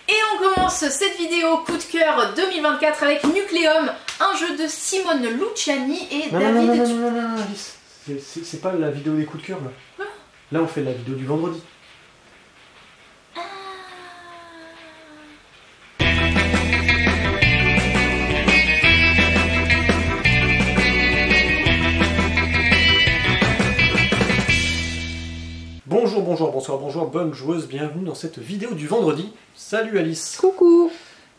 Et on commence cette vidéo coup de cœur 2024 avec Nucleum, un jeu de Simone Luciani et David... Non, Alice, c'est pas la vidéo des coups de cœur là. Quoi? Là on fait la vidéo du vendredi. Bonjour, bonne joueuse, bienvenue dans cette vidéo du vendredi. Salut Alice. Coucou.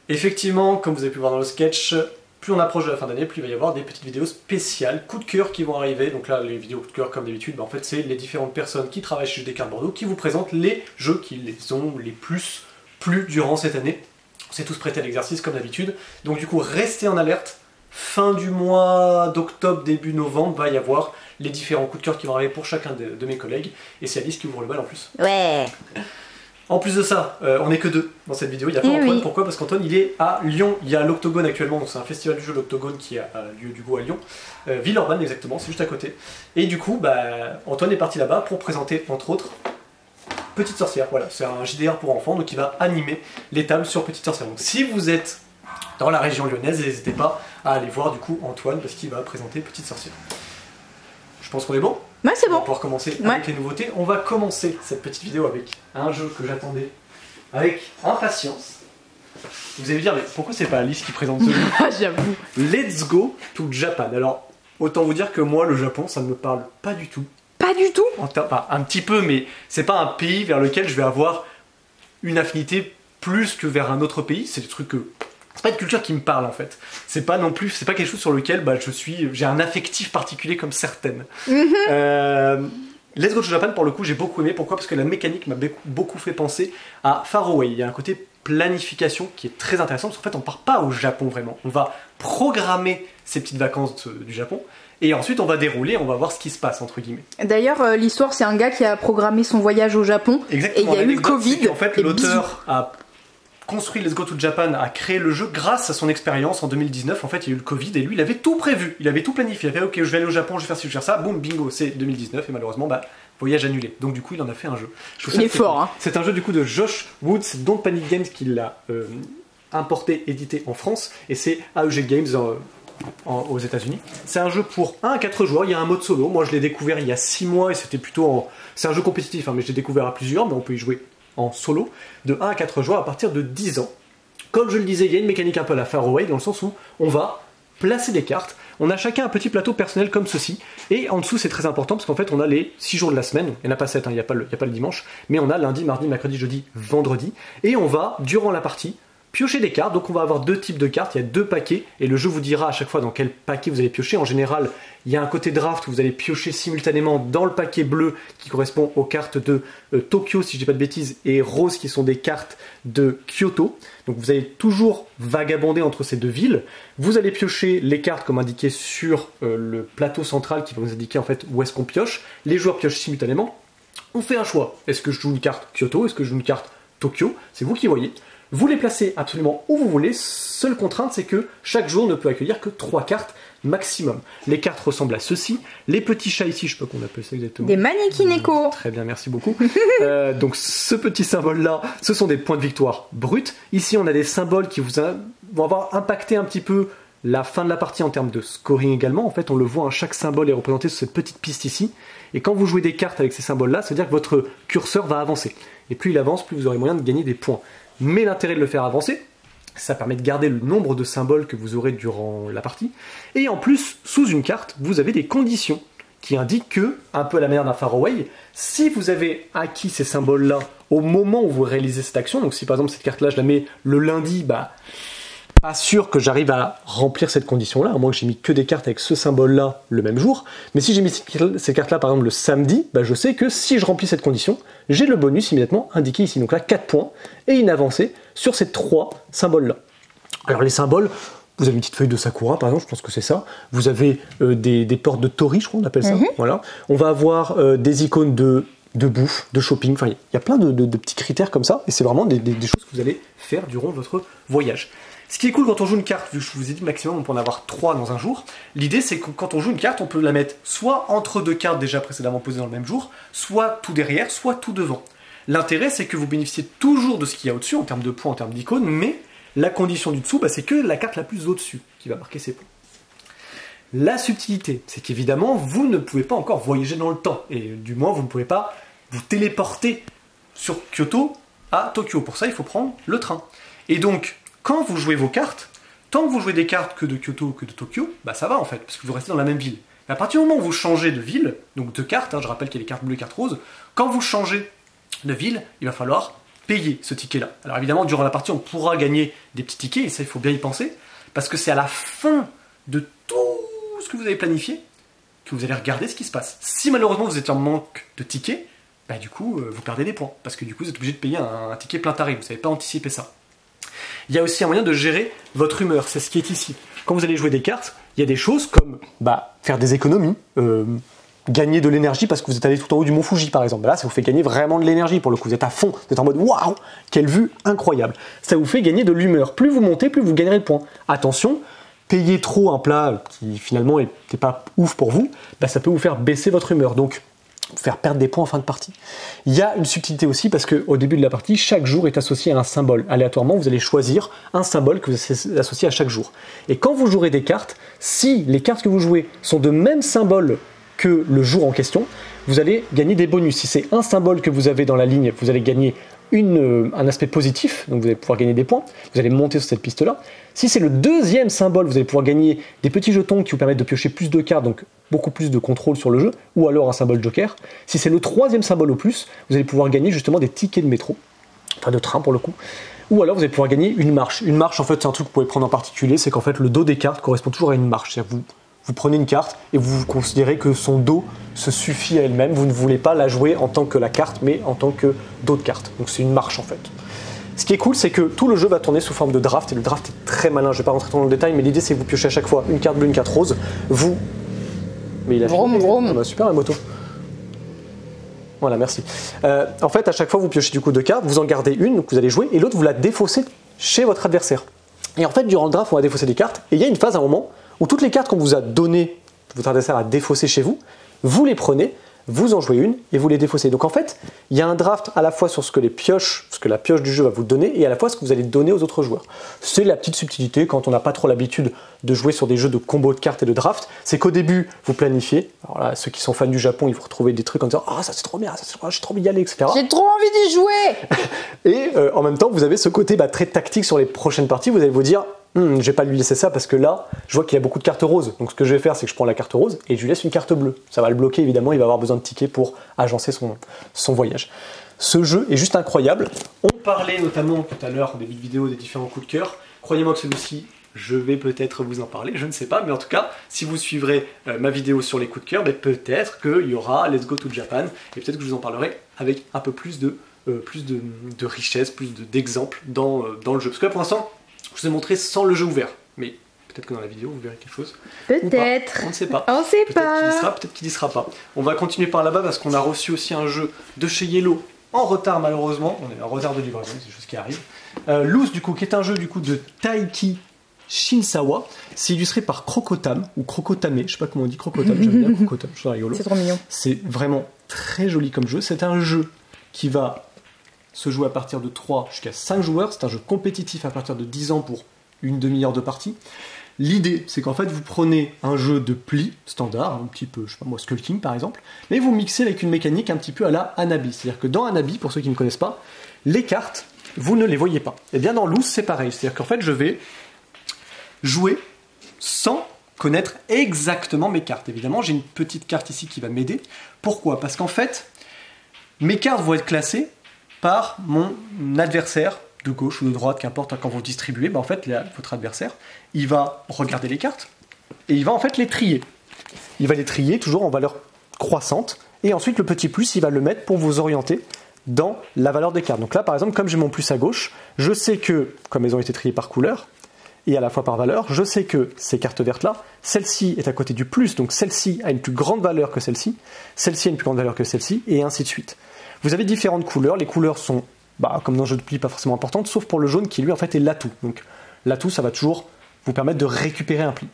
Effectivement, comme vous avez pu voir dans le sketch, plus on approche de la fin d'année, plus il va y avoir des petites vidéos spéciales, coup de cœur qui vont arriver. Donc là, les vidéos coup de cœur comme d'habitude, en fait c'est les différentes personnes qui travaillent chez Descartes Bordeaux qui vous présentent les jeux qui les ont les plus plu durant cette année. On s'est tous prêtés à l'exercice comme d'habitude. Donc du coup, restez en alerte. Fin du mois d'octobre, début novembre, va y avoir les différents coups de cœur qui vont arriver pour chacun de mes collègues. Et c'est Alice qui ouvre le bal en plus. Ouais. En plus de ça, on n'est que deux dans cette vidéo. Il n'y a pas Antoine. Oui. Pourquoi? Parce qu'Antoine il est à Lyon. Il y a l'Octogone actuellement, donc c'est un festival du jeu l'Octogone qui a lieu du coup à Lyon. Villeurbanne exactement, c'est juste à côté. Et du coup, Antoine est parti là-bas pour présenter entre autres Petite Sorcière. Voilà, c'est un JDR pour enfants, donc il va animer les tables sur Petite Sorcière. Donc si vous êtes dans la région lyonnaise, n'hésitez pas à aller voir du coup Antoine parce qu'il va présenter Petite Sorcière. Je pense qu'on est bon. Ouais, c'est bon. On va pouvoir commencer avec les nouveautés. On va commencer cette petite vidéo avec un jeu que j'attendais avec impatience. Vous allez me dire, mais pourquoi c'est pas Alice qui présente ce jeu? J'avoue. Let's go to Japan. Alors, autant vous dire que moi, le Japon, ça ne me parle pas du tout. Pas du tout? Enfin, un petit peu, mais c'est pas un pays vers lequel je vais avoir une affinité plus que vers un autre pays. C'est des trucs que... C'est pas une culture qui me parle en fait. C'est pas non plus, c'est pas quelque chose sur lequel j'ai un affectif particulier comme certaines. Let's Go to Japan pour le coup j'ai beaucoup aimé. Pourquoi? Parce que la mécanique m'a beaucoup fait penser à Faraway. Il y a un côté planification qui est très intéressant parce qu'en fait on part pas au Japon vraiment. On va programmer ces petites vacances du Japon et ensuite on va dérouler, on va voir ce qui se passe entre guillemets. D'ailleurs l'histoire c'est un gars qui a programmé son voyage au Japon. Exactement, et il y a eu le Covid. En fait l'auteur a construit Let's Go to Japan, a créé le jeu grâce à son expérience en 2019. En fait, il y a eu le Covid et lui, il avait tout prévu, il avait tout planifié. Il avait ok, je vais aller au Japon, je vais faire ci, je vais faire ça. Boum, bingo, c'est 2019 et malheureusement, voyage annulé. Donc du coup, il en a fait un jeu. Il est fort, hein. C'est un jeu du coup de Josh Woods, Don't Panic Games, qui l'a importé, édité en France, et c'est AEG Games aux États-Unis. C'est un jeu pour 1 à 4 joueurs. Il y a un mode solo. Moi, je l'ai découvert il y a 6 mois et c'était plutôt c'est un jeu compétitif, hein, mais je l'ai découvert à plusieurs, mais on peut y jouer en solo, de 1 à 4 joueurs à partir de 10 ans. Comme je le disais, il y a une mécanique un peu à la Faraway, dans le sens où on va placer des cartes, on a chacun un petit plateau personnel comme ceci, et en dessous c'est très important, parce qu'en fait on a les 6 jours de la semaine, il n'y en a pas 7, il n'y a pas le dimanche, mais on a lundi, mardi, mercredi, jeudi, vendredi, et on va, durant la partie, piocher des cartes. Donc on va avoir deux types de cartes, il y a 2 paquets, et le jeu vous dira à chaque fois dans quel paquet vous allez piocher. En général, il y a un côté draft où vous allez piocher simultanément dans le paquet bleu qui correspond aux cartes de Tokyo, si je dis pas de bêtises, et rose qui sont des cartes de Kyoto. Donc vous allez toujours vagabonder entre ces deux villes. Vous allez piocher les cartes comme indiqué sur le plateau central qui va vous indiquer en fait où est-ce qu'on pioche. Les joueurs piochent simultanément. On fait un choix. Est-ce que je joue une carte Kyoto? Est-ce que je joue une carte Tokyo? C'est vous qui voyez. Vous les placez absolument où vous voulez. Seule contrainte, c'est que chaque jour ne peut accueillir que 3 cartes maximum. Les cartes ressemblent à ceci. Les petits chats ici, je sais pas comment on appelle ça exactement. Des mannequins. Très bien, merci beaucoup. Donc ce petit symbole-là, ce sont des points de victoire bruts. Ici, on a des symboles qui vont avoir impacté un petit peu la fin de la partie en termes de scoring également. En fait, on le voit, hein, chaque symbole est représenté sur cette petite piste ici. Et quand vous jouez des cartes avec ces symboles-là, ça veut dire que votre curseur va avancer. Et plus il avance, plus vous aurez moyen de gagner des points. Mais l'intérêt de le faire avancer, ça permet de garder le nombre de symboles que vous aurez durant la partie. Et en plus, sous une carte, vous avez des conditions qui indiquent que, un peu à la manière d'un Faraway, si vous avez acquis ces symboles-là au moment où vous réalisez cette action, donc si par exemple cette carte-là, je la mets le lundi, pas sûr que j'arrive à remplir cette condition-là, à moins que j'ai mis que des cartes avec ce symbole-là le même jour. Mais si j'ai mis ces cartes-là, par exemple, le samedi, je sais que si je remplis cette condition, j'ai le bonus immédiatement indiqué ici. Donc là, 4 points et une avancée sur ces 3 symboles-là. Alors les symboles, vous avez une petite feuille de Sakura, par exemple, je pense que c'est ça. Vous avez des portes de Tori, je crois, on appelle ça. Voilà. On va avoir des icônes de bouffe, de shopping. Enfin, il y a plein de petits critères comme ça. Et c'est vraiment des choses que vous allez faire durant votre voyage. Ce qui est cool quand on joue une carte, vu que je vous ai dit maximum on peut en avoir 3 dans un jour, l'idée c'est que quand on joue une carte, on peut la mettre soit entre 2 cartes déjà précédemment posées dans le même jour, soit tout derrière, soit tout devant. L'intérêt, c'est que vous bénéficiez toujours de ce qu'il y a au-dessus, en termes de points, en termes d'icônes, mais la condition du dessous, c'est que la carte la plus au-dessus qui va marquer ses points. La subtilité, c'est qu'évidemment, vous ne pouvez pas encore voyager dans le temps, et du moins, vous ne pouvez pas vous téléporter sur Kyoto à Tokyo. Pour ça, il faut prendre le train. Et donc, quand vous jouez vos cartes, tant que vous jouez des cartes que de Kyoto ou que de Tokyo, ça va en fait, parce que vous restez dans la même ville. Mais à partir du moment où vous changez de ville, donc de carte, je rappelle qu'il y a les cartes bleues et les cartes roses, quand vous changez de ville, il va falloir payer ce ticket-là. Alors évidemment, durant la partie, on pourra gagner des petits tickets, et ça, il faut bien y penser, parce que c'est à la fin de tout ce que vous avez planifié que vous allez regarder ce qui se passe. Si malheureusement vous êtes en manque de tickets, du coup, vous perdez des points, parce que du coup, vous êtes obligé de payer un ticket plein tarif, vous ne savez pas anticiper ça. Il y a aussi un moyen de gérer votre humeur, c'est ce qui est ici. Quand vous allez jouer des cartes, il y a des choses comme faire des économies, gagner de l'énergie parce que vous êtes allé tout en haut du mont Fuji par exemple. Là, ça vous fait gagner vraiment de l'énergie pour le coup, vous êtes à fond, vous êtes en mode waouh, quelle vue incroyable. Ça vous fait gagner de l'humeur. Plus vous montez, plus vous gagnerez de points. Attention, payer trop un plat qui finalement n'était pas ouf pour vous, ça peut vous faire baisser votre humeur. Donc, vous faire perdre des points en fin de partie. Il y a une subtilité aussi parce qu'au début de la partie, chaque jour est associé à un symbole. Aléatoirement, vous allez choisir un symbole que vous associez à chaque jour. Et quand vous jouerez des cartes, si les cartes que vous jouez sont de même symbole que le jour en question, vous allez gagner des bonus. Si c'est un symbole que vous avez dans la ligne, vous allez gagner un aspect positif, donc vous allez pouvoir gagner des points, vous allez monter sur cette piste-là. Si c'est le deuxième symbole, vous allez pouvoir gagner des petits jetons qui vous permettent de piocher plus de cartes, donc beaucoup plus de contrôle sur le jeu, ou alors un symbole joker. Si c'est le troisième symbole au plus, vous allez pouvoir gagner justement des tickets de métro, enfin de train pour le coup, ou alors vous allez pouvoir gagner une marche. Une marche, en fait, c'est un truc que vous pouvez prendre en particulier, c'est qu'en fait, le dos des cartes correspond toujours à une marche. C'est-à-dire que vous prenez une carte et vous considérez que son dos se suffit à elle-même, vous ne voulez pas la jouer en tant que la carte, mais en tant que dos de carte. Donc c'est une marche en fait. Ce qui est cool, c'est que tout le jeu va tourner sous forme de draft, et le draft est très malin, je ne vais pas rentrer trop dans le détail, mais l'idée c'est que vous piochez à chaque fois une carte bleue, une carte rose, Mais il a fini. Super la moto. Voilà, merci. En fait, à chaque fois, vous piochez du coup deux cartes, vous en gardez une, donc vous allez jouer, et l'autre, vous la défaussez chez votre adversaire. Et en fait, durant le draft, on va défausser des cartes, et il y a une phase à un moment où toutes les cartes qu'on vous a données, votre adversaire a défaussé chez vous, vous les prenez, vous en jouez une et vous les défaussez. Donc en fait, il y a un draft à la fois sur ce que la pioche du jeu va vous donner et à la fois ce que vous allez donner aux autres joueurs. C'est la petite subtilité quand on n'a pas trop l'habitude de jouer sur des jeux de combos de cartes et de draft, c'est qu'au début, vous planifiez. Alors là, ceux qui sont fans du Japon, ils vont retrouver des trucs en disant « Ah, ça c'est trop bien, ça c'est trop bien, j'ai trop envie d'y aller, etc. » J'ai trop envie d'y jouer. Et en même temps, vous avez ce côté très tactique sur les prochaines parties, vous allez vous dire je vais pas lui laisser ça parce que là, je vois qu'il y a beaucoup de cartes roses. Donc ce que je vais faire, c'est que je prends la carte rose et je lui laisse une carte bleue. Ça va le bloquer, évidemment, il va avoir besoin de tickets pour agencer son voyage. Ce jeu est juste incroyable. On parlait notamment tout à l'heure des vidéos des différents coups de cœur. Croyez-moi que celui-ci, je vais peut-être vous en parler, je ne sais pas, mais en tout cas, si vous suivrez ma vidéo sur les coups de cœur, peut-être qu'il y aura Let's Go to Japan et peut-être que je vous en parlerai avec un peu plus de richesse, plus d'exemples dans le jeu. Parce que là, pour l'instant, je vous ai montré sans le jeu ouvert, mais peut-être que dans la vidéo vous verrez quelque chose. Peut-être. On ne sait pas. On ne sait pas. Peut-être qu'il y sera, peut-être qu'il y sera pas. On va continuer par là-bas parce qu'on a reçu aussi un jeu de chez Yellow en retard malheureusement. On est en retard de livraison, c'est des choses qui arrivent. Loose du coup, qui est un jeu du coup de Taiki Shinsawa. C'est illustré par Crocotame ou Crocotame. Je sais pas comment on dit Crocotame. J'aime bien Crocotame. Je trouve ça rigolo. C'est trop mignon. C'est vraiment très joli comme jeu. C'est un jeu qui va se joue à partir de 3 jusqu'à 5 joueurs. C'est un jeu compétitif à partir de 10 ans pour une demi-heure de partie. L'idée, c'est qu'en fait, vous prenez un jeu de pli standard, un petit peu, je sais pas moi, Skull King par exemple, mais vous mixez avec une mécanique un petit peu à la Hanabi. C'est-à-dire que dans Hanabi, pour ceux qui ne connaissent pas, les cartes, vous ne les voyez pas. Et bien dans Loose, c'est pareil. C'est-à-dire qu'en fait, je vais jouer sans connaître exactement mes cartes. Évidemment, j'ai une petite carte ici qui va m'aider. Pourquoi ? Parce qu'en fait, mes cartes vont être classées par mon adversaire de gauche ou de droite, qu'importe, quand vous distribuez, en fait, votre adversaire, il va regarder les cartes et il va en fait les trier. Il va les trier toujours en valeur croissante et ensuite le petit plus, il va le mettre pour vous orienter dans la valeur des cartes. Donc là, par exemple, comme j'ai mon plus à gauche, je sais que, comme elles ont été triées par couleur et à la fois par valeur, je sais que ces cartes vertes-là, celle-ci est à côté du plus, donc celle-ci a une plus grande valeur que celle-ci, celle-ci a une plus grande valeur que celle-ci, et ainsi de suite. Vous avez différentes couleurs, les couleurs sont, comme dans le jeu de pli, pas forcément importantes, sauf pour le jaune qui lui en fait est l'atout. Donc l'atout, ça va toujours vous permettre de récupérer un pli.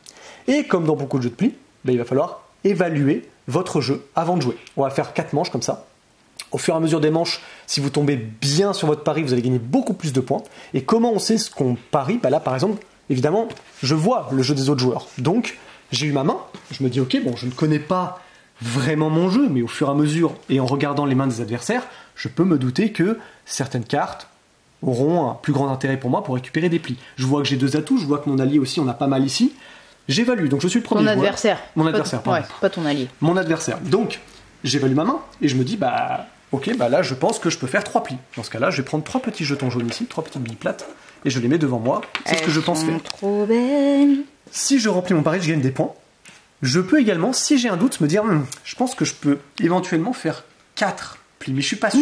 Et comme dans beaucoup de jeux de pli, il va falloir évaluer votre jeu avant de jouer. On va faire 4 manches comme ça. Au fur et à mesure des manches, si vous tombez bien sur votre pari, vous allez gagner beaucoup plus de points. Et comment on sait ce qu'on parie? Là, par exemple, évidemment, je vois le jeu des autres joueurs. Donc, j'ai eu ma main, je me dis, ok, bon, je ne connais pas vraiment mon jeu, mais au fur et à mesure, et en regardant les mains des adversaires, je peux me douter que certaines cartes auront un plus grand intérêt pour moi pour récupérer des plis. Je vois que j'ai 2 atouts, je vois que mon allié aussi, on a pas mal ici. J'évalue, donc je suis le premier joueur. Ton adversaire. Mon adversaire, pardon. Ouais, pas ton allié. Mon adversaire. Donc, j'évalue ma main, et je me dis, ok, là, je pense que je peux faire 3 plis. Dans ce cas-là, je vais prendre 3 petits jetons jaunes ici, 3 petites billes plates, et je les mets devant moi. C'est ce que je pense faire. Trop belle. Si je remplis mon pari, je gagne des points. Je peux également, si j'ai un doute, me dire, je pense que je peux éventuellement faire 4 plis, mais je suis pas sûr.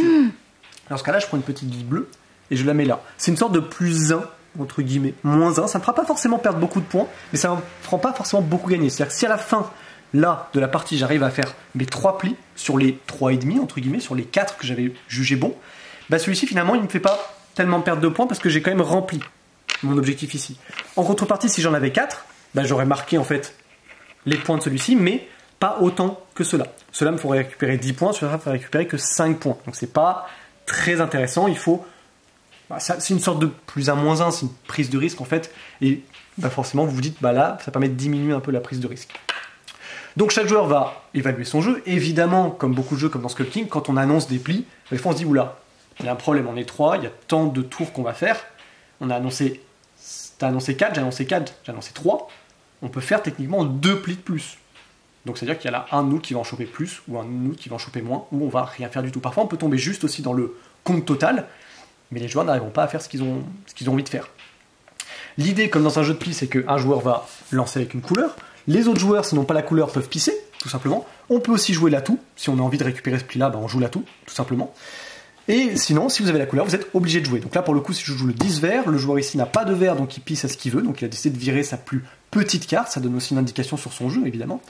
Dans ce cas-là, je prends une petite bille bleue, et je la mets là. C'est une sorte de +1, entre guillemets, -1. Ça ne me fera pas forcément perdre beaucoup de points, mais ça ne me fera pas forcément beaucoup gagner. C'est-à-dire que si à la fin, là, de la partie, j'arrive à faire mes 3 plis, sur les 3,5, entre guillemets, sur les 4 que j'avais jugé bon, celui-ci, finalement, il ne me fait pas tellement perdre de points, parce que j'ai quand même rempli mon objectif ici. En contrepartie, si j'en avais 4, j'aurais marqué, en fait, les points de celui-ci, mais pas autant que cela. Cela me ferait récupérer 10 points, cela me ferait récupérer que 5 points. Donc c'est pas très intéressant, il faut... c'est une sorte de +1, -1, c'est une prise de risque en fait, et forcément vous vous dites, là, ça permet de diminuer un peu la prise de risque. Donc chaque joueur va évaluer son jeu, évidemment, comme beaucoup de jeux, comme dans Skull King, quand on annonce des plis, des fois on se dit, oula, il y a un problème, on est 3, il y a tant de tours qu'on va faire, on a annoncé, t'as annoncé 4, j'ai annoncé 4, j'ai annoncé 3, on peut faire techniquement 2 plis de plus. Donc c'est-à-dire qu'il y en a un de nous qui va en choper plus, ou un de nous qui va en choper moins, ou on va rien faire du tout. Parfois on peut tomber juste aussi dans le compte total, mais les joueurs n'arriveront pas à faire ce qu'ils ont envie de faire. L'idée, comme dans un jeu de plis, c'est qu'un joueur va lancer avec une couleur, les autres joueurs, s'ils n'ont pas la couleur, peuvent pisser, tout simplement. On peut aussi jouer l'atout, si on a envie de récupérer ce pli-là, on joue l'atout, tout simplement. Et sinon, si vous avez la couleur, vous êtes obligé de jouer. Donc là, pour le coup, si je joue le 10 vert, le joueur ici n'a pas de vert, donc il pisse à ce qu'il veut. Donc il a décidé de virer sa plus petite carte. Ça donne aussi une indication sur son jeu, évidemment.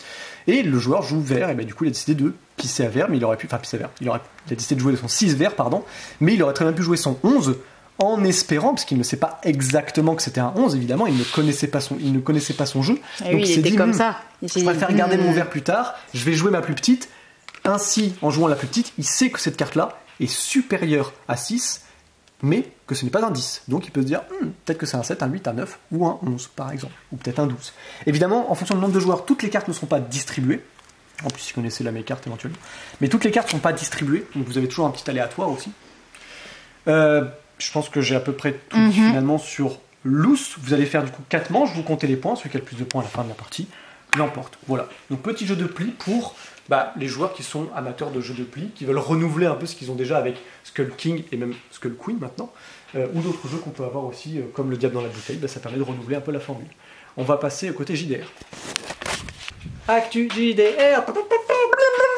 Et le joueur joue vert, et du coup, il a décidé de pisser à vert, mais il aurait pu... Enfin, pisser à vert. Il a décidé de jouer son 6 vert, pardon. Mais il aurait très bien pu jouer son 11, en espérant, parce qu'il ne sait pas exactement que c'était un 11, évidemment, il ne connaissait pas son jeu. Et donc oui, il était comme ça. Je préfère garder mon vert plus tard, je vais jouer ma plus petite. Ainsi, en jouant la plus petite, il sait que cette carte-là est supérieure à 6, mais que ce n'est pas un 10. Donc il peut se dire, peut-être que c'est un 7, un 8, un 9 ou un 11 par exemple, ou peut-être un 12. Évidemment, en fonction du nombre de joueurs, toutes les cartes ne seront pas distribuées. En plus, si vous connaissez la mes cartes éventuellement. Mais toutes les cartes ne sont pas distribuées, donc vous avez toujours un petit aléatoire aussi. Je pense que j'ai à peu près tout dit finalement sur Loose. Vous allez faire du coup 4 manches, vous comptez les points, celui qui a le plus de points à la fin de la partie l'emporte. Voilà. Donc petit jeu de plis pour les joueurs qui sont amateurs de jeux de plis, qui veulent renouveler un peu ce qu'ils ont déjà avec Skull King et même Skull Queen maintenant, ou d'autres jeux qu'on peut avoir aussi, comme le Diable dans la bouteille, ça permet de renouveler un peu la formule. On va passer au côté JDR. Actu JDR.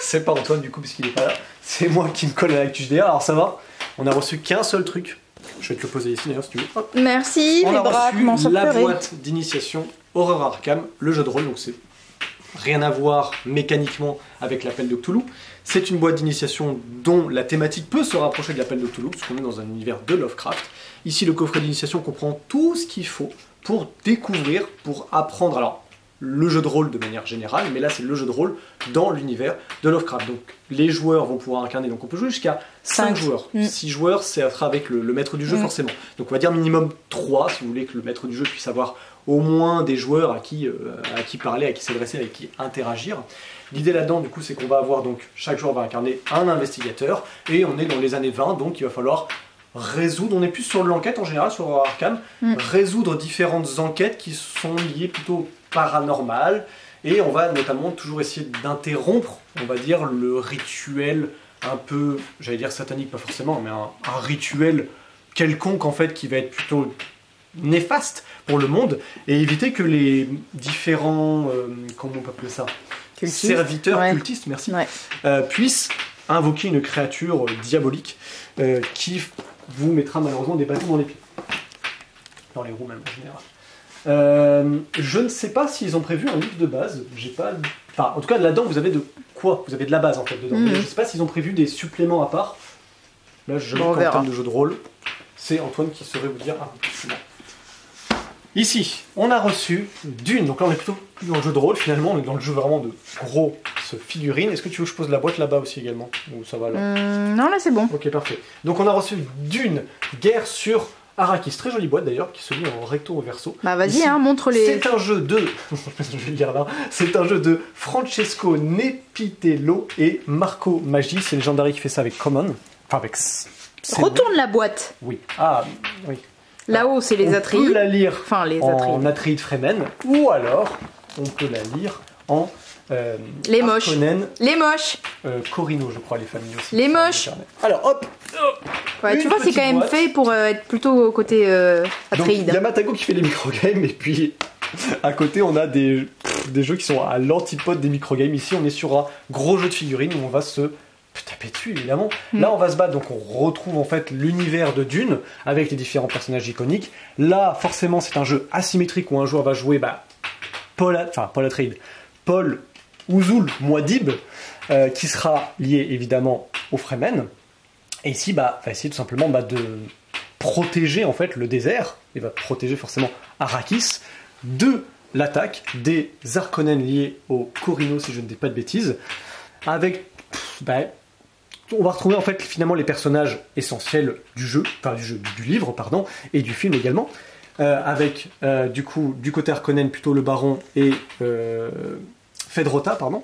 C'est pas Antoine du coup parce qu'il est pas là, c'est moi qui me colle à l'actu JDR, alors ça va, on a reçu qu'un seul truc. Je vais te le poser ici d'ailleurs si tu veux. Hop. Merci, on les a bras reçu la boîte d'initiation Horror Arkham, le jeu de rôle, donc c'est rien à voir mécaniquement avec l'appel de Cthulhu. C'est une boîte d'initiation dont la thématique peut se rapprocher de l'appel de Cthulhu, puisqu'on est dans un univers de Lovecraft. Ici, le coffret d'initiation comprend tout ce qu'il faut pour découvrir, pour apprendre, alors le jeu de rôle de manière générale, mais là c'est le jeu de rôle dans l'univers de Lovecraft. Donc les joueurs vont pouvoir incarner, donc on peut jouer jusqu'à 5 joueurs. 6 joueurs, c'est avec le maître du jeu forcément. Donc on va dire minimum 3, si vous voulez que le maître du jeu puisse avoir au moins des joueurs à qui parler, à qui s'adresser, avec qui interagir. L'idée là-dedans, du coup, c'est qu'on va avoir, donc, chaque joueur va incarner un investigateur, et on est dans les années 20, donc il va falloir résoudre, on est plus sur l'enquête en général, sur Arkham, résoudre différentes enquêtes qui sont liées plutôt paranormales, et on va notamment toujours essayer d'interrompre, on va dire, le rituel un peu, j'allais dire satanique, pas forcément, mais un rituel quelconque, en fait, qui va être plutôt néfaste pour le monde, et éviter que les différents, comment on peut appeler ça, serviteurs, cultistes, merci, puissent invoquer une créature diabolique qui vous mettra malheureusement des bâtons dans les pieds. Dans les roues même en général. Je ne sais pas s'ils ont prévu un livre de base, j'ai pas... Enfin, en tout cas là-dedans vous avez de quoi? Vous avez de la base en fait dedans. Mais je ne sais pas s'ils ont prévu des suppléments à part. Là je en termes de jeu de rôle. C'est Antoine qui saurait vous dire un peu plus. Ici, on a reçu Dune, donc là on est plutôt plus dans le jeu de rôle finalement, on est dans le jeu vraiment de gros diverses figurines. Est-ce que tu veux que je pose la boîte là-bas aussi également? Ou ça va là? Non, là c'est bon. Ok, parfait. Donc on a reçu d'une guerre sur Arrakis. Très jolie boîte d'ailleurs, qui se lit en recto au verso. Bah vas-y, montre les... C'est un jeu de... je vais le dire là. C'est un jeu de Francesco Nepitello et Marco Maggi. C'est Legendary qui fait ça avec Common. Enfin avec... Retourne la boîte. Oui. Ah, oui. Là-haut, c'est les Atreides. On peut la lire en Atreides Fremen, ou alors on peut la lire en les moches. Harkonnen, les moches. Corino, je crois, les familles aussi. Les moches. Alors hop. Ouais, tu vois, c'est quand même fait pour être plutôt côté Atreides. Il y a Matago qui fait les microgames, et puis à côté on a des jeux qui sont à l'antipode des microgames. Ici on est sur un gros jeu de figurines où on va se taper dessus évidemment. Là on va se battre, donc on retrouve en fait l'univers de Dune avec les différents personnages iconiques. Là forcément c'est un jeu asymétrique où un joueur va jouer Paul Atreides, Paul Uzul Muad'Dib, qui sera lié évidemment au Fremen, et ici va essayer tout simplement de protéger en fait le désert, et va protéger forcément Arrakis de l'attaque des Harkonnen liés au Corino, si je ne dis pas de bêtises, avec on va retrouver en fait finalement les personnages essentiels du livre pardon, et du film également, avec du côté Harkonnen plutôt le Baron et Feyd-Rautha, pardon,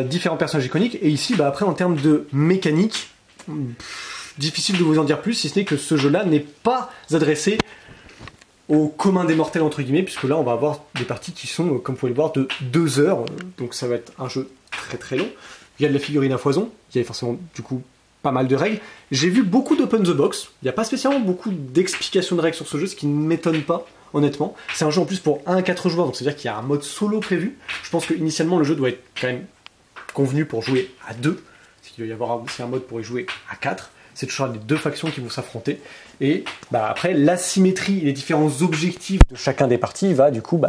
différents personnages iconiques. Et ici après en termes de mécanique, difficile de vous en dire plus, si ce n'est que ce jeu-là n'est pas adressé au commun des mortels entre guillemets, puisque là on va avoir des parties qui sont, comme vous pouvez le voir, de 2 heures, donc ça va être un jeu très très long. Il y a de la figurine à foison, il y a forcément du coup pas mal de règles. J'ai vu beaucoup d'open the box, il n'y a pas spécialement beaucoup d'explications de règles sur ce jeu, ce qui ne m'étonne pas honnêtement. C'est un jeu en plus pour 1 à 4 joueurs, donc c'est-à-dire qu'il y a un mode solo prévu. Je pense qu'initialement le jeu doit être quand même convenu pour jouer à 2, parce qu'il doit y avoir aussi un mode pour y jouer à 4. C'est toujours les 2 factions qui vont s'affronter. Et après, l'asymétrie et les différents objectifs de chacun des parties va du coup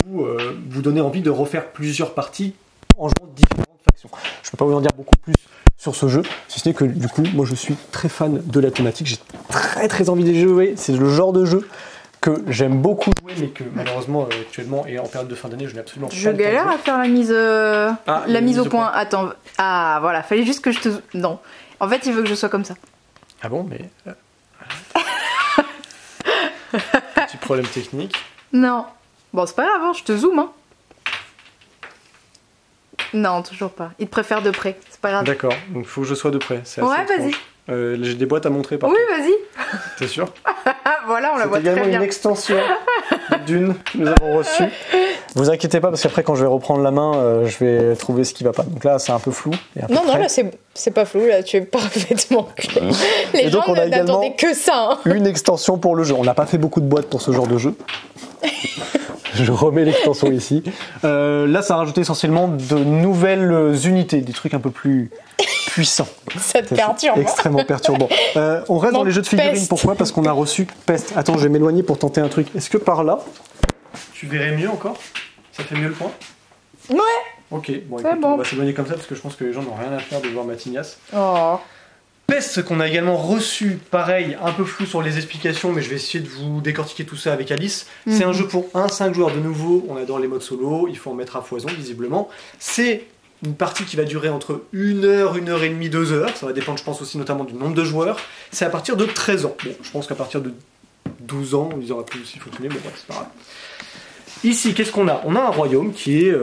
vous donner envie de refaire plusieurs parties en jouant différentes factions. Je ne peux pas vous en dire beaucoup plus sur ce jeu, si ce n'est que du coup, moi je suis très fan de la thématique. J'ai très très envie d'y jouer. C'est le genre de jeu que j'aime beaucoup jouer, mais que malheureusement actuellement et en période de fin d'année, je n'ai absolument pas le temps. Je galère à faire la mise au point. Attends, voilà, fallait juste que je te... Non. En fait, il veut que je sois comme ça. Ah bon, mais... Petit problème technique. Non. Bon, c'est pas grave, je te zoome. Non, toujours pas. Il te préfère de près, c'est pas grave. D'accord, donc il faut que je sois de près. Ouais, vas-y. J'ai des boîtes à montrer par contre. Oui, vas-y. T'es sûr? Voilà, on la voit très bien. C'est également une extension d'une que nous avons reçue. Vous inquiétez pas, parce qu'après quand je vais reprendre la main, je vais trouver ce qui va pas. Donc là, c'est un peu flou. Non, là, c'est pas flou, là, tu es parfaitement clair. Les gens n'attendaient que ça. Une extension pour le jeu. On n'a pas fait beaucoup de boîtes pour ce genre de jeu. Je remets l'extension ici. Là, ça a rajouté essentiellement de nouvelles unités, des trucs un peu plus puissants. Ça te perturbe. Extrêmement perturbant. On reste dans les jeux de figurines. Pourquoi? Parce qu'on a reçu Peste. Attends, je vais m'éloigner pour tenter un truc. Est-ce que par là, tu verrais mieux encore? Ça fait mieux le point? Ouais. Ok, bon, écoute, on va s'éloigner comme ça parce que je pense que les gens n'ont rien à faire de voir ma tignasse. Oh. Peste qu'on a également reçu, pareil, un peu flou sur les explications, mais je vais essayer de vous décortiquer tout ça avec Alice. C'est un jeu pour 1-5 joueurs de nouveau, on adore les modes solo, il faut en mettre à foison visiblement. C'est une partie qui va durer entre 1 heure, 1 heure et demie, 2 heures, ça va dépendre je pense aussi notamment du nombre de joueurs. C'est à partir de 13 ans, bon je pense qu'à partir de 12 ans, on y aura plus s'il faut continuer, mais bref c'est pas grave. Ici, qu'est-ce qu'on a? On a un royaume qui est...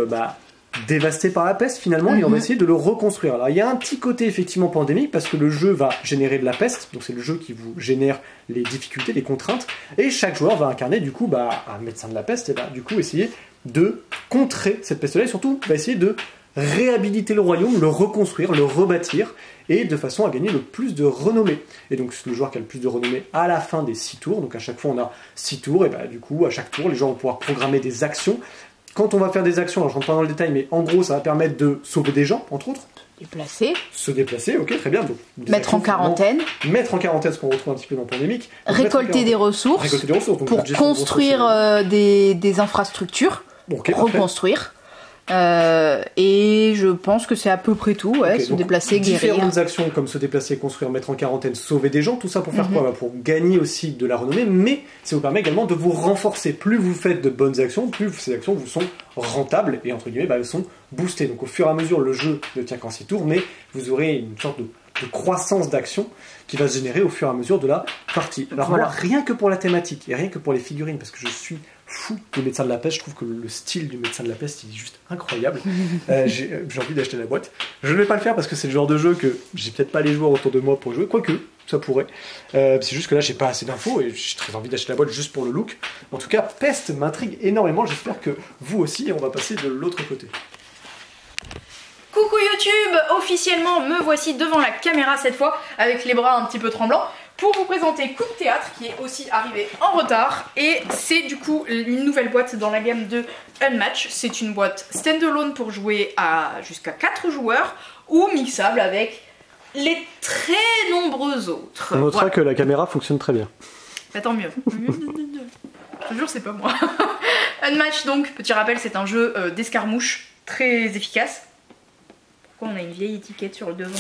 dévasté par la peste finalement, et on va essayer de le reconstruire. Alors il y a un petit côté effectivement pandémique parce que le jeu va générer de la peste, donc c'est le jeu qui vous génère les difficultés, les contraintes, et chaque joueur va incarner du coup un médecin de la peste et du coup essayer de contrer cette peste-là et surtout va essayer de réhabiliter le royaume, le reconstruire, le rebâtir et de façon à gagner le plus de renommée. Et donc c'est le joueur qui a le plus de renommée à la fin des 6 tours, donc à chaque fois on a 6 tours et du coup à chaque tour les gens vont pouvoir programmer des actions. Quand on va faire des actions, alors je rentre pas dans le détail, mais en gros, ça va permettre de sauver des gens, entre autres. Se déplacer, ok, très bien. Donc, mettre en quarantaine. Mettre en quarantaine, ce qu'on retrouve un petit peu dans Pandémique. Récolter des ressources. Donc pour construire des infrastructures. Okay, reconstruire. Et je pense que c'est à peu près tout, ouais, Okay, se déplacer, guérir. Différentes actions comme se déplacer, construire, mettre en quarantaine, sauver des gens, tout ça pour faire quoi? Pour gagner aussi de la renommée, mais ça vous permet également de vous renforcer. Plus vous faites de bonnes actions, plus ces actions vous sont rentables et entre guillemets elles sont boostées. Donc au fur et à mesure, le jeu ne tient qu'en 6 tours, mais vous aurez une sorte de croissance d'action qui va se générer au fur et à mesure de la partie. Alors moi, rien que pour la thématique et rien que pour les figurines, parce que je suis fou du médecin de la peste, je trouve que le style du médecin de la peste il est juste incroyable. J'ai envie d'acheter la boîte. Je ne vais pas le faire parce que c'est le genre de jeu que j'ai peut-être pas les joueurs autour de moi pour jouer, quoique ça pourrait. C'est juste que là j'ai pas assez d'infos et j'ai très envie d'acheter la boîte juste pour le look. En tout cas, Peste m'intrigue énormément, j'espère que vous aussi, et on va passer de l'autre côté. Coucou YouTube, officiellement me voici devant la caméra cette fois avec les bras un petit peu tremblants pour vous présenter Coup de Théâtre qui est aussi arrivé en retard et c'est du coup une nouvelle boîte dans la gamme de Unmatch. C'est une boîte standalone pour jouer à jusqu'à 4 joueurs ou mixable avec les très nombreux autres. On notera que la caméra fonctionne très bien. Bah, tant mieux. Je te jure c'est pas moi. Unmatch donc, petit rappel, c'est un jeu d'escarmouche très efficace. Pourquoi on a une vieille étiquette sur le devant?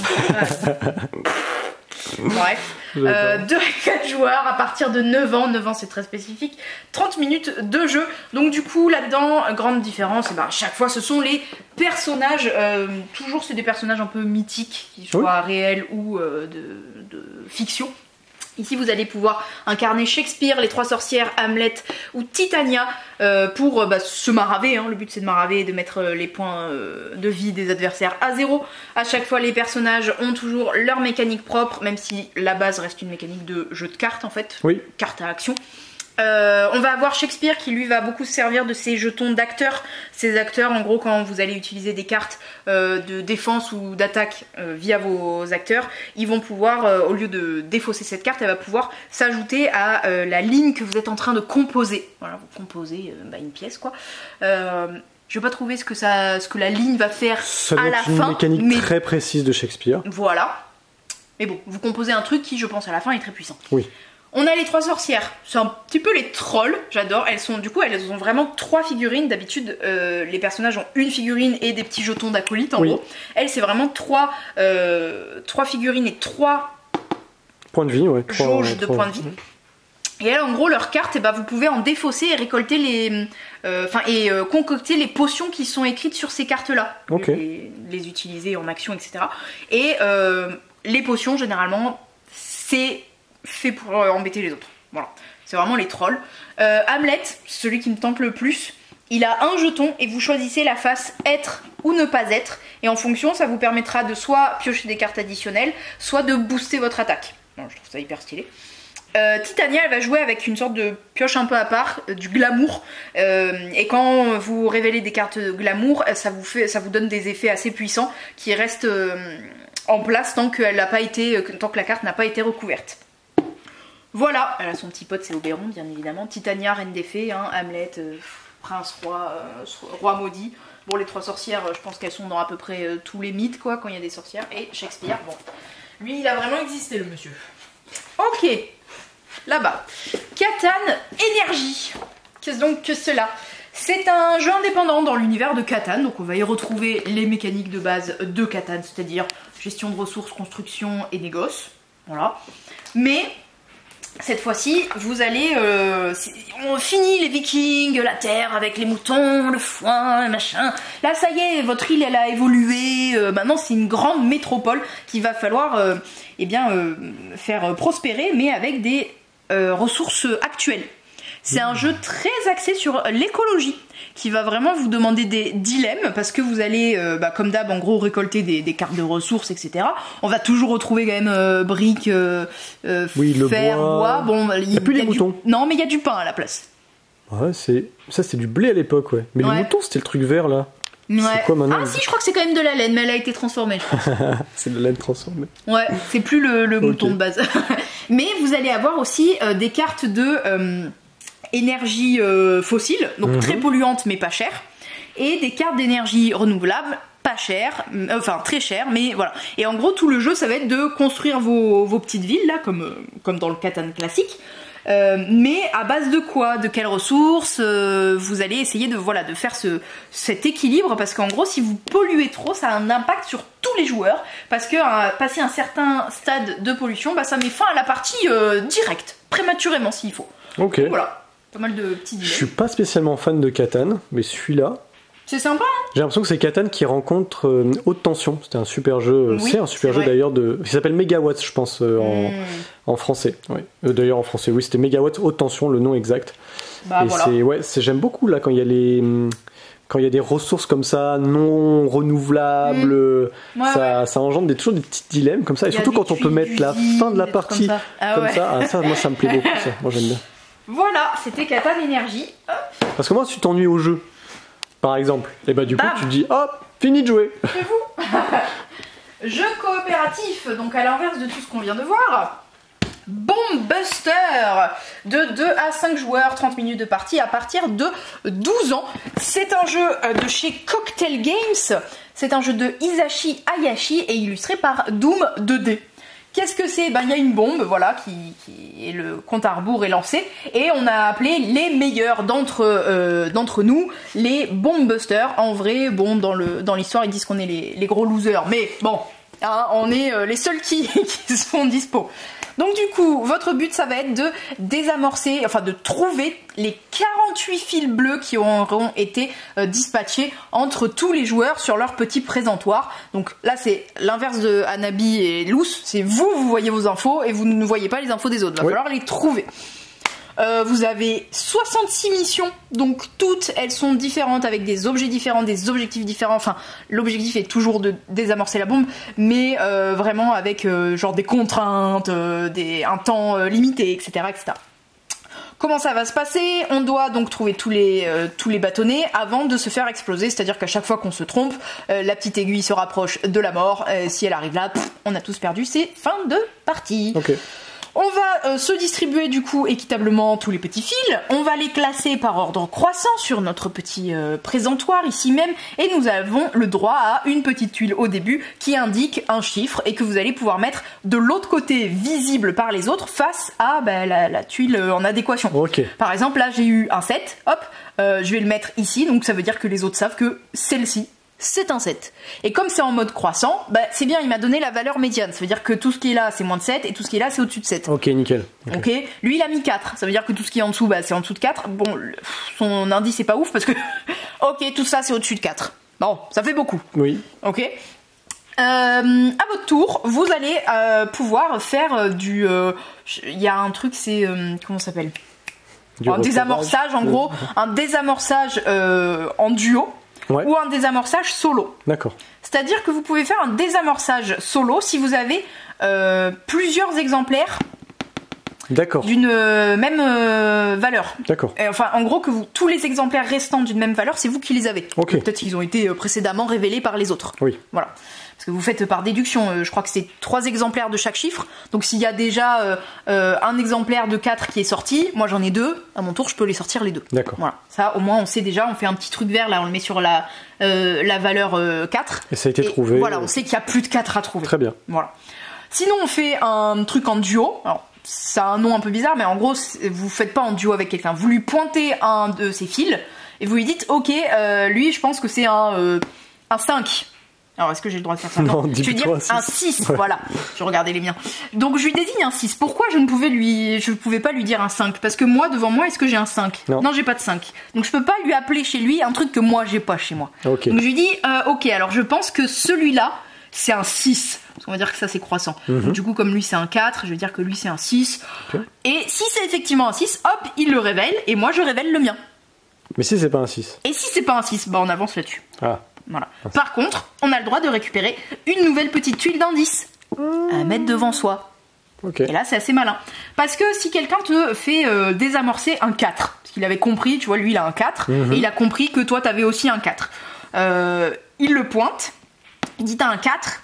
Bref, 2 à 4 joueurs à partir de 9 ans, 9 ans c'est très spécifique, 30 minutes de jeu, donc du coup là-dedans, grande différence, et ben, à chaque fois ce sont les personnages, toujours c'est des personnages un peu mythiques, qu'ils soient réels ou de fiction. Ici vous allez pouvoir incarner Shakespeare, les 3 sorcières, Hamlet ou Titania pour se maraver, hein. Le but c'est de maraver et de mettre les points de vie des adversaires à 0. À chaque fois les personnages ont toujours leur mécanique propre, même si la base reste une mécanique de jeu de cartes en fait, carte à action. On va avoir Shakespeare qui lui va beaucoup se servir de ses jetons d'acteurs. Ces acteurs, en gros, quand vous allez utiliser des cartes de défense ou d'attaque via vos acteurs, ils vont pouvoir, au lieu de défausser cette carte, elle va pouvoir s'ajouter à la ligne que vous êtes en train de composer. Voilà, vous composez une pièce quoi. Je vais pas trouver ce que la ligne va faire à la fin. C'est une mécanique très précise de Shakespeare. Voilà. Mais bon, vous composez un truc qui, je pense, à la fin est très puissant. Oui. On a les 3 sorcières, c'est un petit peu les trolls, j'adore, elles ont vraiment 3 figurines, d'habitude les personnages ont une figurine et des petits jetons d'acolytes en gros. Elles c'est vraiment 3 figurines et 3 points de vie, jauges de points de vie. Et elles en gros leur carte, vous pouvez en défausser et récolter concocter les potions qui sont écrites sur ces cartes là. Les utiliser en action etc. Et les potions généralement c'est fait pour embêter les autres. Voilà, c'est vraiment les trolls. Hamlet, celui qui me tente le plus, il a un jeton et vous choisissez la face être ou ne pas être. Et en fonction, ça vous permettra de soit piocher des cartes additionnelles, soit de booster votre attaque. Bon, je trouve ça hyper stylé. Titania, elle va jouer avec une sorte de pioche un peu à part, du glamour. Et quand vous révélez des cartes de glamour, ça vous donne des effets assez puissants qui restent en place tant que la carte n'a pas été recouverte. Voilà, elle a son petit pote, c'est Oberon, bien évidemment. Titania, reine des fées, hein, Hamlet, prince, roi maudit. Bon, les 3 sorcières, je pense qu'elles sont dans à peu près tous les mythes, quoi, quand il y a des sorcières. Et Shakespeare, bon, lui, il a vraiment existé, le monsieur. Ok, là-bas. Catan Énergie. Qu'est-ce donc que cela? C'est un jeu indépendant dans l'univers de Catan, donc on va y retrouver les mécaniques de base de Catan, c'est-à-dire gestion de ressources, construction et négoce. Voilà. Mais cette fois-ci, vous allez... on finit les vikings, la terre avec les moutons, le foin, le machin. Là, ça y est, votre île, elle a évolué. Maintenant, c'est une grande métropole qu'il va falloir faire prospérer, mais avec des ressources actuelles. C'est un jeu très axé sur l'écologie, qui va vraiment vous demander des dilemmes, parce que vous allez, comme d'hab, en gros, récolter des cartes de ressources, etc. On va toujours retrouver quand même briques, fer, bois. Bon, il n'y a plus les moutons. Non, mais il y a du pain à la place. Ouais, ça c'est du blé à l'époque, ouais. Mais les moutons, c'était le truc vert, là. Ouais. C'est quoi maintenant? Ah si, je crois que c'est quand même de la laine, mais elle a été transformée, je pense. C'est de la laine transformée. Ouais, c'est plus le mouton de base. Mais vous allez avoir aussi des cartes de... énergie fossile, donc très polluante mais pas chère, et des cartes d'énergie renouvelable, pas chères, enfin très chères, mais voilà. Et en gros tout le jeu ça va être de construire vos petites villes là, comme dans le Catan classique, Mais à base de quoi? De quelles ressources? Vous allez essayer de faire cet équilibre, parce qu'en gros si vous polluez trop, ça a un impact sur tous les joueurs, parce que passer un certain stade de pollution, ça met fin à la partie direct, prématurément s'il faut. Ok. Donc, voilà, pas mal de petits dilemmes. Je suis pas spécialement fan de Catan, mais celui-là... C'est sympa, hein. J'ai l'impression que c'est Catan qui rencontre Haute Tension. C'était un super jeu. Oui, c'est un super jeu vrai. d'ailleurs il s'appelle Megawatts, je pense, en français. Oui. D'ailleurs en français, oui, c'était Megawatts Haute Tension, le nom exact. Et voilà. j'aime beaucoup là quand il y a des ressources comme ça non renouvelables, ça engendre toujours des petits dilemmes comme ça. Et surtout quand on peut mettre la fin de la partie comme ça. Ça, moi ça me plaît beaucoup. Ça. Moi j'aime bien. Voilà, c'était Catan Énergie. Parce que moi, si tu t'ennuies au jeu, par exemple, et du coup tu dis hop, fini de jouer. C'est vous. Jeu coopératif, donc à l'inverse de tout ce qu'on vient de voir. Bomb Buster, de 2 à 5 joueurs, 30 minutes de partie à partir de 12 ans. C'est un jeu de chez Cocktail Games. C'est un jeu de Hisashi Hayashi et illustré par Doom 2D. Qu'est-ce que c'est? Il y a une bombe, qui est le compte à rebours est lancé, et on a appelé les meilleurs d'entre nous les Bomb Busters. En vrai, dans l'histoire, ils disent qu'on est les gros losers, mais bon, hein, on est les seuls qui sont dispo. Donc du coup, votre but, ça va être de désamorcer, de trouver les 48 fils bleus qui auront été dispatchés entre tous les joueurs sur leur petit présentoir. Donc là, c'est l'inverse de Hanabi et Loose. C'est vous voyez vos infos et vous ne voyez pas les infos des autres. Il va falloir les trouver. Vous avez 66 missions, donc toutes elles sont différentes avec des objets différents, des objectifs différents. L'objectif est toujours de désamorcer la bombe, mais vraiment avec des contraintes, un temps limité, etc., etc. Comment ça va se passer? On doit donc trouver tous les bâtonnets avant de se faire exploser, c'est-à-dire qu'à chaque fois qu'on se trompe, la petite aiguille se rapproche de la mort. Si elle arrive là, on a tous perdu, c'est fin de partie. Okay. On va se distribuer du coup équitablement tous les petits fils, on va les classer par ordre croissant sur notre petit présentoir ici même, et nous avons le droit à une petite tuile au début qui indique un chiffre et que vous allez pouvoir mettre de l'autre côté visible par les autres face à la tuile en adéquation. Okay. Par exemple là j'ai eu un 7, hop, je vais le mettre ici, donc ça veut dire que les autres savent que celle-ci c'est un 7. Et comme c'est en mode croissant, c'est bien, il m'a donné la valeur médiane. Ça veut dire que tout ce qui est là, c'est moins de 7, et tout ce qui est là, c'est au-dessus de 7. Ok, nickel. Ok. Lui, il a mis 4. Ça veut dire que tout ce qui est en dessous, c'est en dessous de 4. Bon, son indice est pas ouf, parce que... ok, tout ça, c'est au-dessus de 4. Bon, ça fait beaucoup. Oui. Ok. À votre tour, vous allez pouvoir faire du... Il y a un truc, c'est... comment ça s'appelle? Un désamorçage, en gros. Un désamorçage en duo. Ouais. Ou un désamorçage solo. D'accord. C'est-à-dire que vous pouvez faire un désamorçage solo si vous avez plusieurs exemplaires d'une même valeur. D'accord. En gros, que tous les exemplaires restants d'une même valeur, c'est vous qui les avez. Okay. Peut-être qu'ils ont été précédemment révélés par les autres. Oui. Voilà. Parce que vous faites par déduction, je crois que c'est 3 exemplaires de chaque chiffre. Donc s'il y a déjà un exemplaire de 4 qui est sorti, moi j'en ai 2, à mon tour je peux les sortir les 2. D'accord. Voilà. Ça au moins on sait déjà, on fait un petit truc vert là, on le met sur la valeur 4. Et ça a été trouvé. Voilà, on sait qu'il y a plus de 4 à trouver. Très bien. Voilà. Sinon on fait un truc en duo. Alors ça a un nom un peu bizarre, mais en gros vous faites pas en duo avec quelqu'un. Vous lui pointez un de ses fils et vous lui dites ok, lui je pense que c'est un 5. Alors, est-ce que j'ai le droit de faire ça? Non, je vais dire un 6, ouais. Voilà. Je regardais les miens. Donc, je lui désigne un 6. Pourquoi je ne pouvais pas lui dire un 5? Parce que moi, devant moi, est-ce que j'ai un 5? Non, j'ai pas de 5. Donc, je peux pas lui appeler chez lui un truc que moi, j'ai pas chez moi. Okay. Donc, je lui dis, ok, alors je pense que celui-là, c'est un 6. Parce qu'on va dire que ça, c'est croissant. Donc, du coup, comme lui, c'est un 4, je vais dire que lui, c'est un 6. Okay. Et si c'est effectivement un 6, hop, il le révèle, et moi, je révèle le mien. Mais si c'est pas un 6? Et si c'est pas un 6, on avance là-dessus. Ah. Voilà. Par contre, on a le droit de récupérer une nouvelle petite tuile d'indice à mettre devant soi. Okay. Et là, c'est assez malin. Parce que si quelqu'un te fait désamorcer un 4, parce qu'il avait compris, tu vois, lui, il a un 4, et il a compris que toi, t'avais aussi un 4. Il le pointe, il dit, t'as un 4,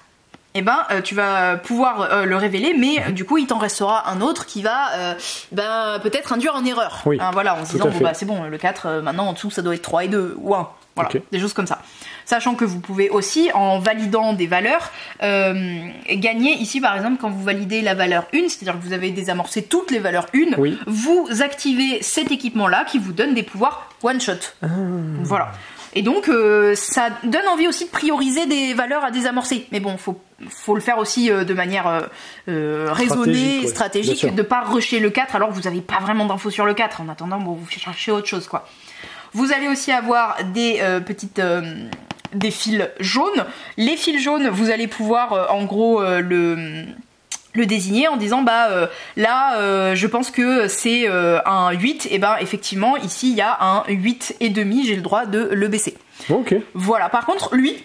et ben tu vas pouvoir le révéler, mais du coup il t'en restera un autre qui va peut-être induire en erreur. Oui, voilà, en se disant c'est bon, le 4 maintenant en dessous ça doit être 3 et 2 ou 1. Voilà, des choses comme ça. Sachant que vous pouvez aussi, en validant des valeurs, gagner ici par exemple quand vous validez la valeur 1, c'est-à-dire que vous avez désamorcé toutes les valeurs 1, vous activez cet équipement là qui vous donne des pouvoirs one shot. Voilà. Et donc ça donne envie aussi de prioriser des valeurs à désamorcer. Mais bon, faut le faire aussi de manière raisonnée, stratégique, de pas rusher le 4 alors que vous n'avez pas vraiment d'infos sur le 4. En attendant, bon, vous cherchez autre chose quoi. Vous allez aussi avoir des des fils jaunes. Les fils jaunes, vous allez pouvoir en gros le désigner en disant là je pense que c'est un 8, et effectivement ici il y a un 8,5, j'ai le droit de le baisser. Ok. Voilà, par contre lui,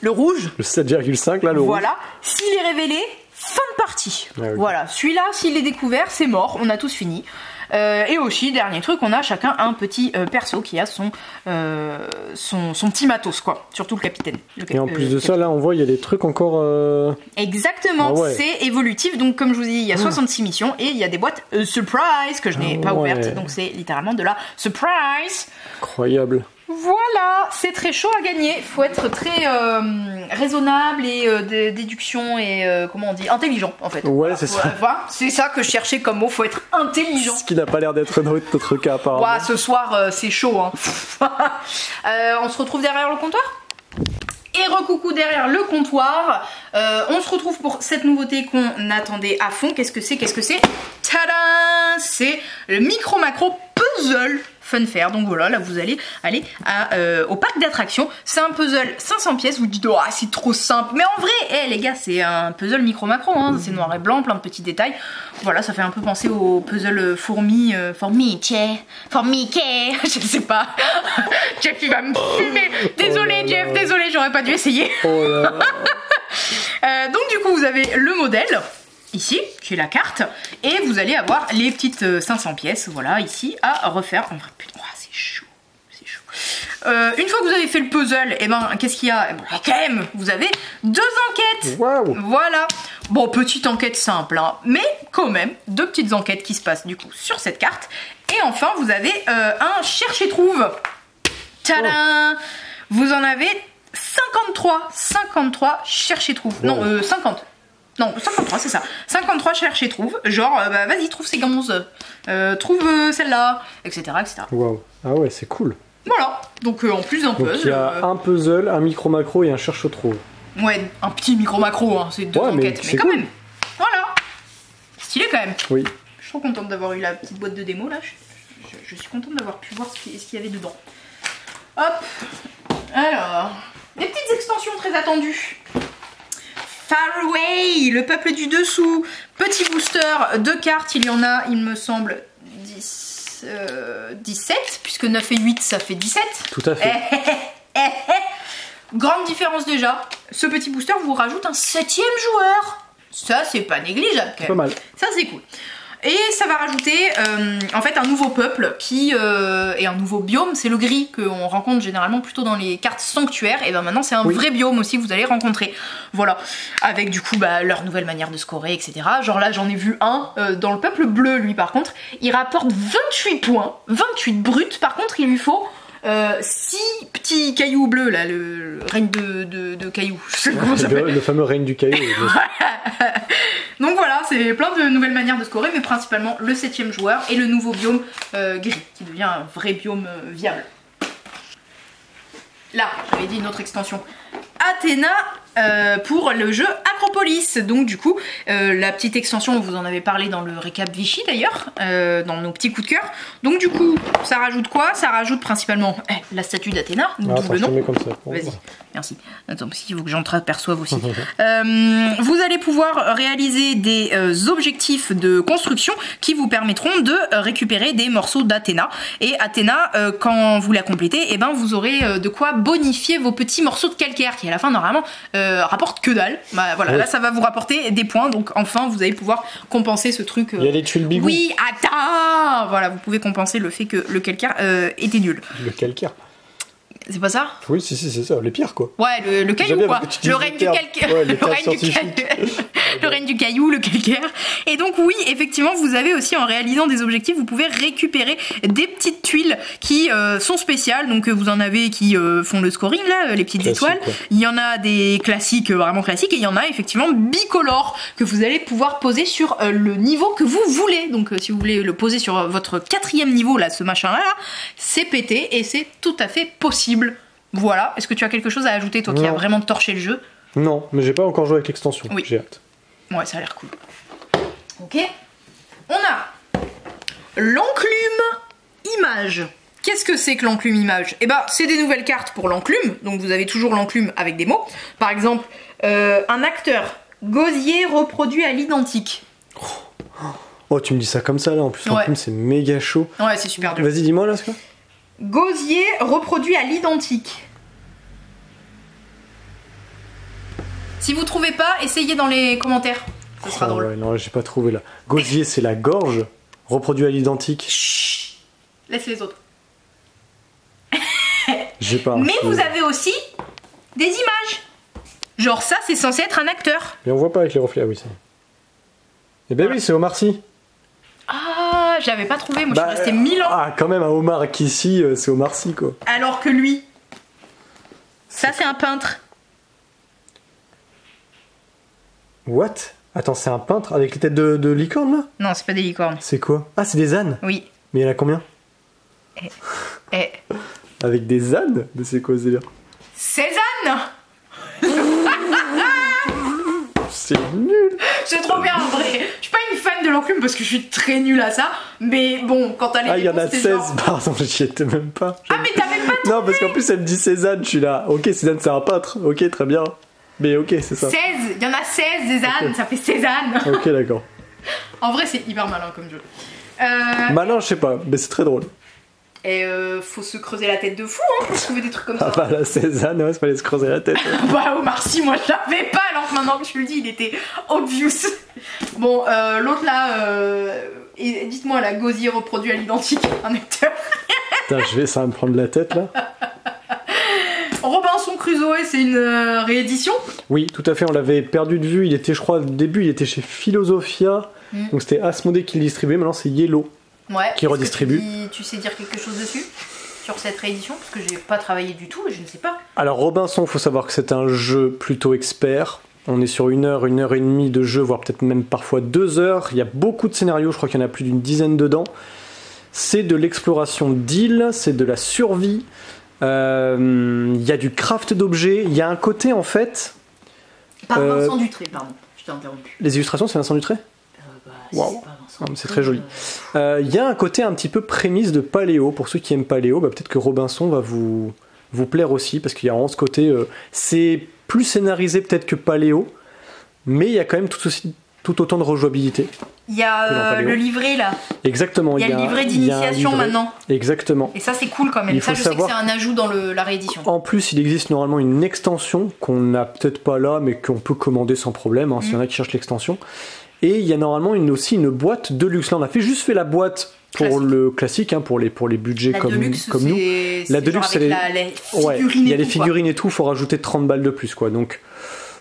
le rouge, le 7,5 là, le rouge, s'il est révélé, fin de partie. Voilà, celui-là s'il est découvert, c'est mort, on a tous fini. Et aussi, dernier truc, on a chacun un petit perso qui a son petit matos, quoi. Surtout le capitaine. Et en plus de ça, là, on voit, il y a des trucs encore... Exactement, c'est évolutif. Donc, comme je vous ai dit, il y a 66 missions et il y a des boîtes surprise que je n'ai pas ouvertes. Donc, c'est littéralement de la surprise. Incroyable. Voilà, c'est très chaud à gagner. Il faut être très raisonnable et déduction et comment on dit, intelligent en fait. Ouais, c'est ça. C'est ça que je cherchais comme mot. Faut être intelligent. Ce qui n'a pas l'air d'être notre cas apparemment. Ouais, ce soir c'est chaud. Hein. On se retrouve derrière le comptoir. Et recoucou derrière le comptoir. On se retrouve pour cette nouveauté qu'on attendait à fond. Qu'est-ce que c'est? Tada! C'est le micro macro puzzle Funfair. Donc voilà, là vous allez aller au parc d'attractions. C'est un puzzle 500 pièces. Vous dites c'est trop simple, mais en vrai les gars, c'est un puzzle micro macro, hein. C'est noir et blanc, plein de petits détails. Voilà, ça fait un peu penser au puzzle fourmi, je sais pas. Jeff il va me fumer. Désolé Jeff, désolé, j'aurais pas dû essayer. Donc du coup vous avez le modèle ici, j'ai la carte, et vous allez avoir les petites 500 pièces, voilà, ici, à refaire. En vrai, putain, c'est chaud, c'est chaud. Une fois que vous avez fait le puzzle, qu'est-ce qu'il y a? Quand même, vous avez 2 enquêtes. Wow. Voilà. Bon, petite enquête simple, hein, mais quand même, 2 petites enquêtes qui se passent, du coup, sur cette carte. Et enfin, vous avez un cherche-et-trouve. Tadam! Vous en avez 53 cherche-et-trouve. Wow. Non, 50. Non, 53, c'est ça. 53 cherche et trouve. Genre, vas-y, trouve ces gonzes. Trouve celle-là, etc. Waouh. Ah ouais, c'est cool. Voilà. Donc, en plus d'un puzzle. Il y a un puzzle, un micro-macro et un cherche-trouve. Ouais, un petit micro-macro, hein. C'est 2 enquêtes. Mais quand même. Voilà. Stylé quand même. Oui. Je suis trop contente d'avoir eu la petite boîte de démo, là. Je suis contente d'avoir pu voir ce qu'il y avait dedans. Hop. Alors. Des petites extensions très attendues. Far Away, le peuple du dessous, petit booster de cartes, il y en a, il me semble, 17, puisque 9 et 8, ça fait 17. Tout à fait. Grande différence déjà, ce petit booster vous rajoute un 7e joueur. Ça, c'est pas négligeable quand même. Pas mal. Ça, c'est cool. Et ça va rajouter en fait un nouveau peuple qui et un nouveau biome, c'est le gris qu'on rencontre généralement plutôt dans les cartes sanctuaires. Et maintenant c'est un vrai biome aussi que vous allez rencontrer. Voilà, avec du coup leur nouvelle manière de scorer, etc. Genre là j'en ai vu un dans le peuple bleu, lui par contre, il rapporte 28 points, 28 bruts. Par contre il lui faut 6 petits cailloux bleus là, le règne de cailloux. Je sais comment ça s'appelle. Le fameux règne du caillou. Donc voilà, c'est plein de nouvelles manières de scorer, mais principalement le 7e joueur et le nouveau biome gris, qui devient un vrai biome viable. Là, j'avais dit une autre extension. Athéna pour le jeu Acropolis. Donc du coup, la petite extension, vous en avez parlé dans le récap Vichy d'ailleurs, dans nos petits coups de cœur. Donc du coup, ça rajoute quoi? Ça rajoute principalement la statue d'Athéna, d'où le nom. Vas-y, merci. Attends, parce qu'il faut que j'entreaperçoive aussi. Vous allez pouvoir réaliser des objectifs de construction qui vous permettront de récupérer des morceaux d'Athéna. Et Athéna, quand vous la complétez, vous aurez de quoi bonifier vos petits morceaux de calcaire qui à la fin normalement rapporte que dalle. Voilà, là ça va vous rapporter des points, donc enfin vous allez pouvoir compenser ce truc. Il y a les tuiles bigou. Oui, attends. Voilà, vous pouvez compenser le fait que le calcaire était nul. Le calcaire. C'est pas ça? Oui, si, c'est ça, les pires quoi. Ouais, le caillou quoi. Le règne du calcaire. Ouais, le règne du caillou, le calcaire. Et donc oui, effectivement, vous avez aussi, en réalisant des objectifs, vous pouvez récupérer des petites tuiles qui sont spéciales. Donc vous en avez qui font le scoring là, les petites étoiles. Quoi. Il y en a des classiques, vraiment classiques, et il y en a effectivement bicolores que vous allez pouvoir poser sur le niveau que vous voulez. Donc si vous voulez le poser sur votre 4e niveau là, ce machin là, c'est pété et c'est tout à fait possible. Voilà. Est-ce que tu as quelque chose à ajouter, toi qui as vraiment torché le jeu? Non, mais j'ai pas encore joué avec l'extension. Oui. J'ai hâte. Ouais, ça a l'air cool. Ok. On a l'enclume image. Qu'est-ce que c'est que l'enclume image? Eh ben, c'est des nouvelles cartes pour l'enclume. Donc vous avez toujours l'enclume avec des mots. Par exemple, un acteur gosier reproduit à l'identique. Oh, tu me dis ça comme ça là. En plus, l'enclume c'est méga chaud. Ouais, c'est super dur. Vas-y, dis-moi là ce que. Gosier reproduit à l'identique. Si vous trouvez pas, essayez dans les commentaires. Ça sera drôle. Ouais, non, j'ai pas trouvé là. Gosier, c'est la gorge. Reproduit à l'identique. Chut. Laisse les autres. J'ai pas. Mais vous avez aussi des images. Genre ça, c'est censé être un acteur. Mais on voit pas avec les reflets. Ah oui, ça. Eh ben oui, c'est Omar Sy. Ah, j'avais pas trouvé, moi je suis resté 1000 ans. Ah, quand même, un Omar qui ici, c'est Omar Sy quoi. Alors que lui, ça c'est un peintre. What? Attends, c'est un peintre avec les têtes de licorne là? Non, c'est pas des licornes. C'est quoi? Ah, c'est des ânes? Oui. Mais il y en a combien? Avec des ânes? Mais c'est quoi ce délire? Cézanne. C'est nul! C'est trop bien en vrai. Je suis pas une fan de l'enclume parce que je suis très nulle à ça. Mais bon, quand t'as les. Ah, il y en a 16, genre... pardon, j'y étais même pas. Ah, mais t'avais pas trouvé. Non, parce qu'en plus elle me dit Cézanne, je suis là. Ok, Cézanne c'est un peintre, ok, très bien. Mais ok, c'est ça. 16, il y en a 16 des ânes, okay. Ça fait Cézanne. Ok, d'accord. En vrai, c'est hyper malin comme jeu. Malin, je sais pas, mais c'est très drôle. Et faut se creuser la tête de fou hein, pour trouver des trucs comme ça. Ah bah la Cézanne, ouais, c'est fallait se creuser la tête. Bah Omar Sy, moi je l'avais pas, alors que maintenant que je le dis, il était obvious. Bon, l'autre là, dites-moi, la gosier reproduit à l'identique, un acteur. Putain, ça va me prendre la tête là. Robinson Crusoe, c'est une réédition? Oui, tout à fait, on l'avait perdu de vue, il était, je crois, au début, il était chez Philosophia, donc c'était Asmodée qui le distribuait, maintenant c'est Yellow. Ouais, qui redistribue. Tu sais dire quelque chose dessus? Sur cette réédition? Parce que j'ai pas travaillé du tout et je ne sais pas. Alors Robinson, faut savoir que c'est un jeu plutôt expert. On est sur 1 heure, 1 heure et demie de jeu, voire peut-être même parfois 2 heures. Il y a beaucoup de scénarios, je crois qu'il y en a plus d'une dizaine dedans. C'est de l'exploration d'îles, c'est de la survie. Il y a du craft d'objets. Il y a un côté en fait... Par Vincent Dutré, pardon, je t'ai interrompu. Les illustrations, c'est Vincent Dutré? Wow. C'est très joli. Il y a un côté un petit peu prémisse de Paléo. Pour ceux qui aiment Paléo, peut-être que Robinson va vous plaire aussi, parce qu'il y a vraiment ce côté... c'est plus scénarisé peut-être que Paléo, mais il y a quand même tout autant de rejouabilité. Il y a le livret là. Exactement. Il y a le livret d'initiation maintenant. Exactement. Et ça c'est cool quand même. Ça je sais que c'est un ajout dans la réédition. En plus, il existe normalement une extension qu'on n'a peut-être pas là, mais qu'on peut commander sans problème, s'il y en a qui cherchent l'extension. Et il y a normalement aussi une boîte de luxe. Là, on a juste fait la boîte pour classique. Le classique, pour les budgets comme nous. La Deluxe, c'est les figurines. Il y a les figurines et tout, il faut rajouter 30 balles de plus, quoi. Donc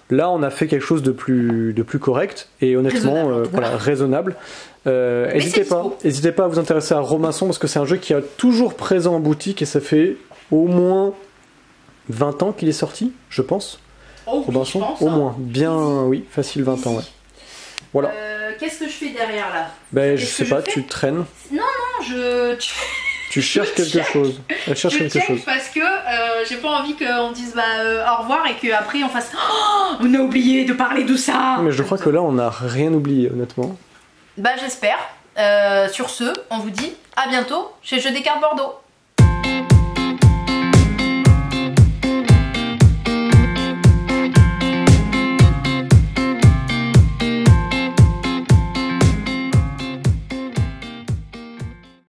là, on a fait quelque chose de plus correct et honnêtement, raisonnable. N'hésitez pas à vous intéresser à Robinson parce que c'est un jeu qui est toujours présent en boutique et ça fait au moins 20 ans qu'il est sorti, je pense. Oh, Robinson, oui, je pense, au moins. Bien, oui, facile 20 ans, ouais. Voilà. Qu'est-ce que je fais derrière là? Je sais pas, tu traînes. Non, tu cherches quelque chose. Elle cherche quelque chose. Parce que j'ai pas envie qu'on dise au revoir et qu'après on fasse oh, on a oublié de parler de ça. Mais je crois que là on n'a rien oublié, honnêtement. J'espère. Sur ce, on vous dit à bientôt chez Jeux des cartes Bordeaux.